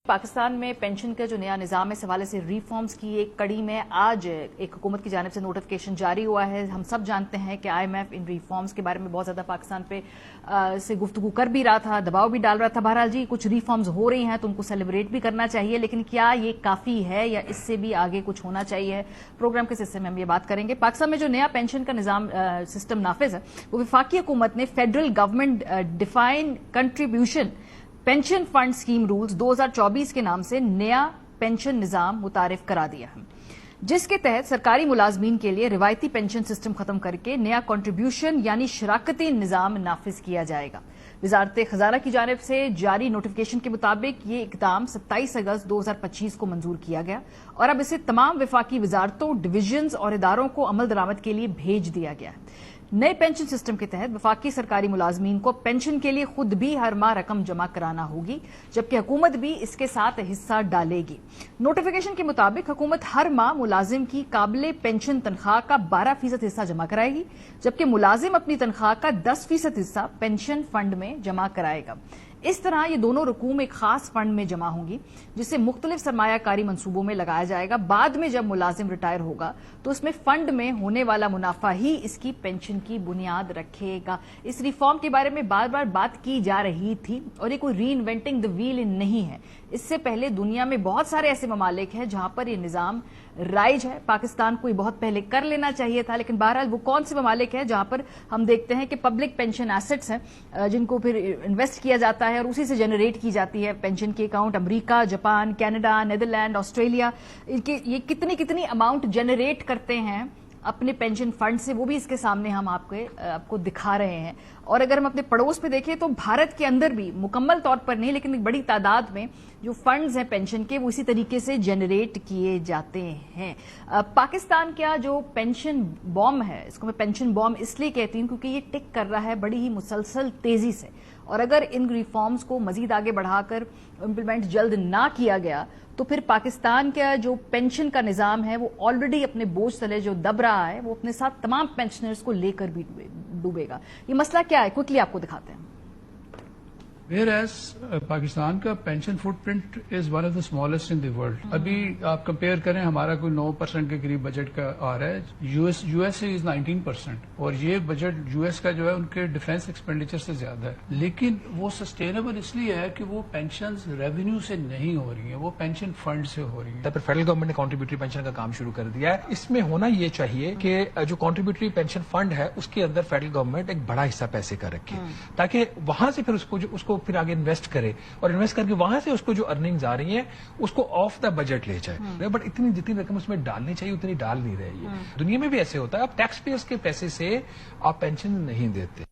पाकिस्तान में पेंशन का जो नया निज़ाम है इस हवाले से रिफॉर्म्स की एक कड़ी में आज एक हुकूमत की जानिब से नोटिफिकेशन जारी हुआ है। हम सब जानते हैं कि IMF इन रिफॉर्म्स के बारे में बहुत ज़्यादा पाकिस्तान पे से गुफ्तगू कर भी रहा था, दबाव भी डाल रहा था। बहरहाल जी कुछ रिफॉर्म्स हो रही हैं तो उनको सेलिब्रेट भी करना चाहिए, लेकिन क्या ये काफ़ी है या इससे भी आगे कुछ होना चाहिए? प्रोग्राम के हिस्से में हम ये बात करेंगे। पाकिस्तान में जो नया पेंशन का निज़ाम सिस्टम नाफिज है वो वफाकी हुकूमत ने federal government defined contribution pension fund scheme rules 2024 के नाम से नया पेंशन निजाम मुतारिफ करा दिया है, जिसके तहत सरकारी मुलाजमीन के लिए रिवायती पेंशन सिस्टम खत्म करके नया कंट्रीब्यूशन यानी शराकती निजाम नाफिज किया जाएगा। वजारत खजाना की जानिब से जारी नोटिफिकेशन के मुताबिक ये इकदाम 27 अगस्त 2025 को मंजूर किया गया और अब इसे तमाम वफाकी वजारतों, डिवीजन्स और इदारों को अमल दरामद के लिए भेज दिया गया है। नए पेंशन सिस्टम के तहत वफाकी सरकारी मुलाजमीन को पेंशन के लिए खुद भी हर माह रकम जमा कराना होगी, जबकि हुकूमत भी इसके साथ हिस्सा डालेगी। नोटिफिकेशन के मुताबिक हुकूमत हर माह मुलाजिम की काबिले पेंशन तनख्वाह का 12% हिस्सा जमा कराएगी, जबकि मुलाजिम अपनी तनख्वाह का 10% हिस्सा पेंशन फंड में जमा कराएगा। इस तरह ये दोनों रकूम एक खास फंड में जमा होंगी, जिसे मुख्तलिफ सरमायाकारी मंसूबों में लगाया जाएगा। बाद में जब मुलाजिम रिटायर होगा तो उसमें फंड में होने वाला मुनाफा ही इसकी पेंशन की बुनियाद रखेगा। इस रिफॉर्म के बारे में बार बार बात की जा रही थी और ये कोई री इन्वेंटिंग द व्हील नहीं है। इससे पहले दुनिया में बहुत सारे ऐसे ममालिक हैं जहां पर ये निजाम राइज है। पाकिस्तान को ये बहुत पहले कर लेना चाहिए था, लेकिन बहरहाल वो कौन से ममालिक हैं जहां पर हम देखते हैं कि पब्लिक पेंशन एसेट्स हैं जिनको फिर इन्वेस्ट किया जाता है और उसी से जनरेट की जाती है पेंशन की account. America, Japan, Canada, Netherlands, Australia, ये कितनी अमाउंट जनरेट करते हैं अपने पेंशन फंड से, वो भी इसके सामने हम आपको दिखा रहे हैं। और अगर हम अपने पड़ोस में देखें तो भारत के अंदर भी मुकम्मल तौर पर नहीं, लेकिन एक बड़ी तादाद में जो फंड्स हैं पेंशन के वो इसी तरीके से जनरेट किए जाते हैं। पाकिस्तान का जो पेंशन बॉम्ब है, इसको मैं पेंशन बॉम्ब इसलिए कहती हूं क्योंकि ये टिक कर रहा है बड़ी ही मुसलसल तेजी से, और अगर इन रिफॉर्म्स को मजीद आगे बढ़ाकर इम्प्लीमेंट जल्द ना किया गया तो फिर पाकिस्तान का जो पेंशन का निजाम है वो ऑलरेडी अपने बोझ तले जो दब रहा है वो अपने साथ तमाम पेंशनर्स को लेकर भी डूबेगा। ये मसला क्या है, क्विकली आपको दिखाते हैं। Whereas पाकिस्तान का pension footprint is one of the smallest in the world. अभी आप कंपेयर करें, हमारा कोई 9% के करीब बजट का आ रहा है, यूएस इज 19%, और ये बजट यूएस का जो है उनके डिफेंस एक्सपेंडिचर से ज्यादा है। लेकिन वो सस्टेनेबल इसलिए है कि वो पेंशन रेवेन्यू से नहीं हो रही है, वो पेंशन फंड से हो रही है। फिर फेडरल गवर्नमेंट ने कॉन्ट्रीब्यूटरी पेंशन का काम शुरू कर दिया है। इसमें होना ये चाहिए कि जो कॉन्ट्रीब्यूटरी पेंशन फंड है उसके अंदर फेडरल गवर्नमेंट एक बड़ा हिस्सा पैसे का रखे, ताकि वहां से फिर उसको फिर आगे इन्वेस्ट करे, और इन्वेस्ट करके वहां से उसको जो अर्निंग्स आ रही हैं उसको ऑफ द बजट ले जाए। बट जितनी रकम उसमें डालनी चाहिए उतनी डाल नहीं रही है। दुनिया में भी ऐसे होता है, आप टैक्स पेयर्स के पैसे से आप पेंशन नहीं देते।